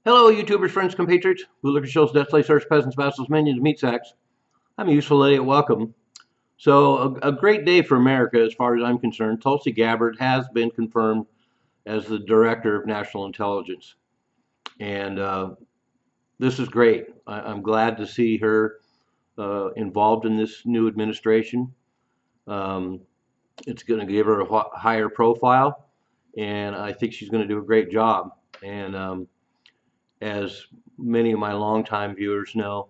Hello, YouTubers, friends, compatriots, bootlickers, shills, death slaves, search, peasants, vassals, minions, meat sacks. I'm a useful lady at welcome. So, a great day for America as far as I'm concerned. Tulsi Gabbard has been confirmed as the Director of National Intelligence. And this is great. I'm glad to see her involved in this new administration. Um, it's going to give her a higher profile, and I think she's going to do a great job. And as many of my longtime viewers know,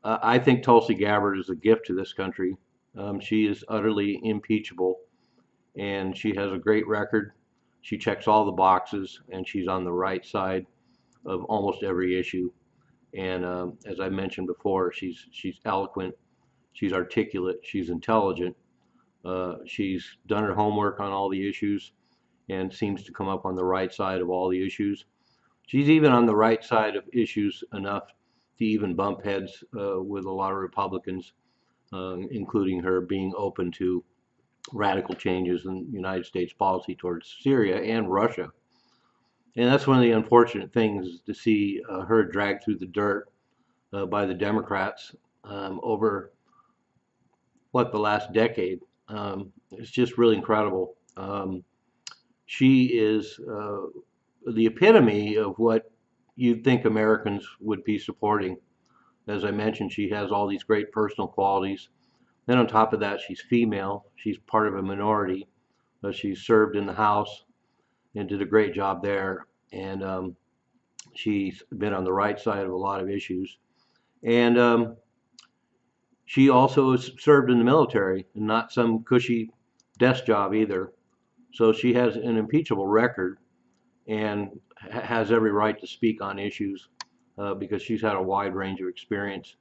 I think Tulsi Gabbard is a gift to this country. She is utterly impeachable, and she has a great record. She checks all the boxes, and she's on the right side of almost every issue. And as I mentioned before, she's eloquent, she's articulate, she's intelligent. She's done her homework on all the issues, and seems to come up on the right side of all the issues. She's even on the right side of issues enough to even bump heads with a lot of Republicans, including her being open to radical changes in United States policy towards Syria and Russia. And that's one of the unfortunate things to see her dragged through the dirt by the Democrats over the last decade. It's just really incredible. She is the epitome of what you'd think Americans would be supporting. As I mentioned, she has all these great personal qualities. Then on top of that, she's female. She's part of a minority. She served in the House and did a great job there. And she's been on the right side of a lot of issues. And she also has served in the military, and not some cushy desk job either. So she has an impeachable record and has every right to speak on issues because she's had a wide range of experience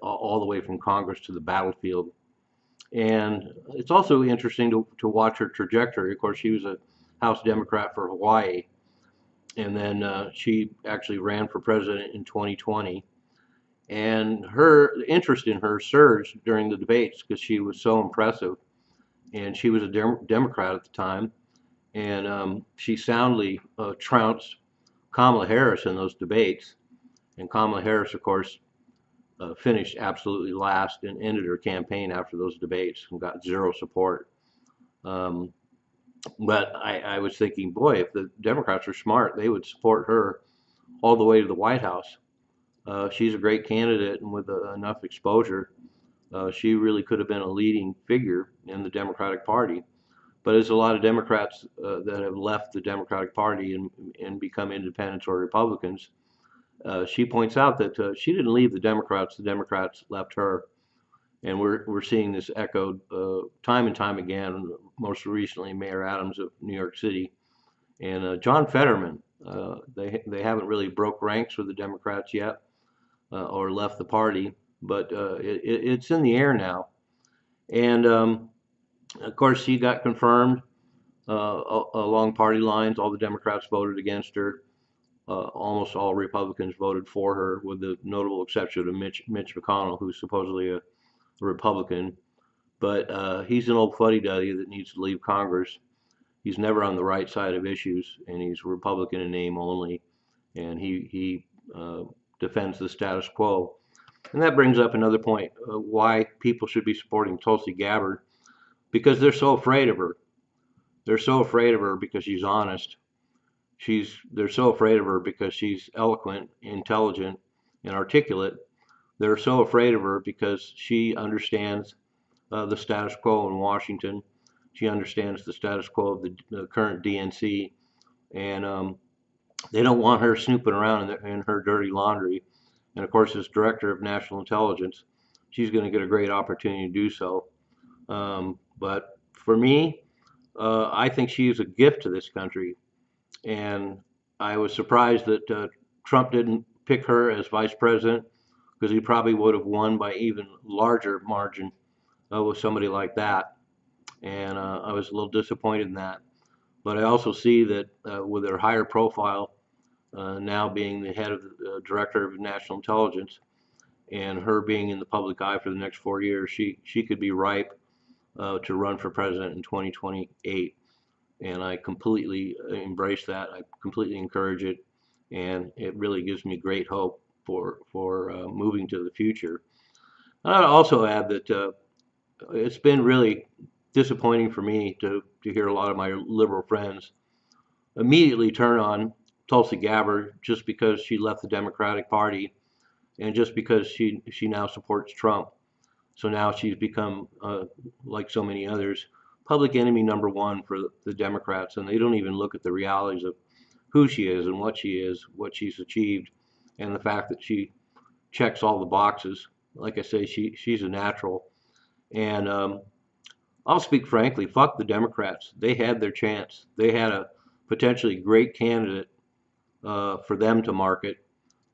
all the way from Congress to the battlefield. And it's also interesting to watch her trajectory. Of course, she was a House Democrat for Hawaii, and then she actually ran for president in 2020. And her interest in her surged during the debates because she was so impressive. And she was a Democrat at the time, and she soundly trounced Kamala Harris in those debates. And Kamala Harris, of course, finished absolutely last and ended her campaign after those debates and got zero support. Um, but I was thinking, boy, if the Democrats are smart, they would support her all the way to the White House. She's a great candidate, and with enough exposure, she really could have been a leading figure in the Democratic Party. But there's a lot of Democrats that have left the Democratic Party and become independents or Republicans. She points out that she didn't leave the Democrats left her. And we're seeing this echoed time and time again, most recently Mayor Adams of New York City. And John Fetterman, they haven't really broke ranks with the Democrats yet or left the party, but it's in the air now. And of course, she got confirmed along party lines. All the Democrats voted against her. Almost all Republicans voted for her, with the notable exception of Mitch McConnell, who's supposedly a Republican. But he's an old fuddy-duddy that needs to leave Congress. He's never on the right side of issues, and he's Republican in name only. And he defends the status quo. And that brings up another point, why people should be supporting Tulsi Gabbard, because they're so afraid of her. They're so afraid of her because she's honest. They're so afraid of her because she's eloquent, intelligent, and articulate. They're so afraid of her because she understands the status quo in Washington. She understands the status quo of the current DNC, and they don't want her snooping around in her dirty laundry. And of course, as Director of National Intelligence, she's going to get a great opportunity to do so. But for me, I think she is a gift to this country. And I was surprised that Trump didn't pick her as vice president, because he probably would have won by even larger margin with somebody like that. And I was a little disappointed in that. But I also see that with her higher profile, now being the head of the Director of National Intelligence, and her being in the public eye for the next 4 years, she could be ripe to run for president in 2028. And I completely embrace that. I completely encourage it. and it really gives me great hope for moving to the future. I'd also add that it's been really disappointing for me to hear a lot of my liberal friends immediately turn on Tulsi Gabbard just because she left the Democratic Party and just because she now supports Trump. So now she's become, like so many others, public enemy number one for the Democrats, and they don't even look at the realities of who she is and what she is, what she's achieved, and the fact that she checks all the boxes. Like I say, she's a natural. And I'll speak frankly, fuck the Democrats. They had their chance. They had a potentially great candidate for them to market.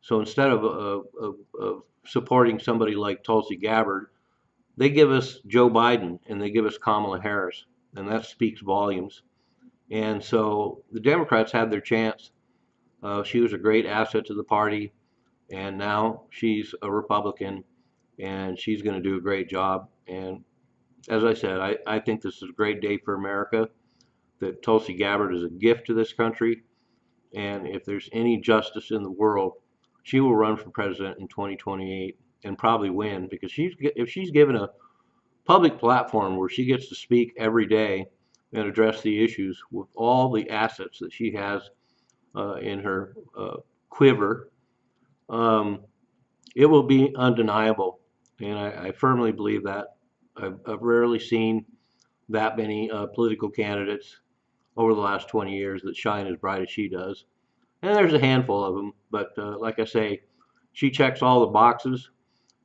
So instead of supporting somebody like Tulsi Gabbard, they give us Joe Biden and they give us Kamala Harris, and that speaks volumes. And so the Democrats had their chance. She was a great asset to the party, and now she's a Republican, and she's going to do a great job. And as I said, I think this is a great day for America, that Tulsi Gabbard is a gift to this country. And if there's any justice in the world, she will run for president in 2028 and probably win, because if she's given a public platform where she gets to speak every day and address the issues with all the assets that she has in her quiver, um, it will be undeniable. And I firmly believe that. I've rarely seen that many political candidates over the last 20 years that shine as bright as she does. And there's a handful of them, but like I say, she checks all the boxes.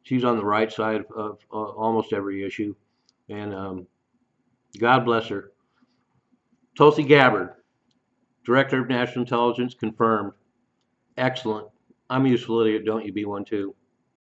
She's on the right side of almost every issue, and God bless her. Tulsi Gabbard, Director of National Intelligence, confirmed. Excellent. I'm a useful idiot. Don't you be one too.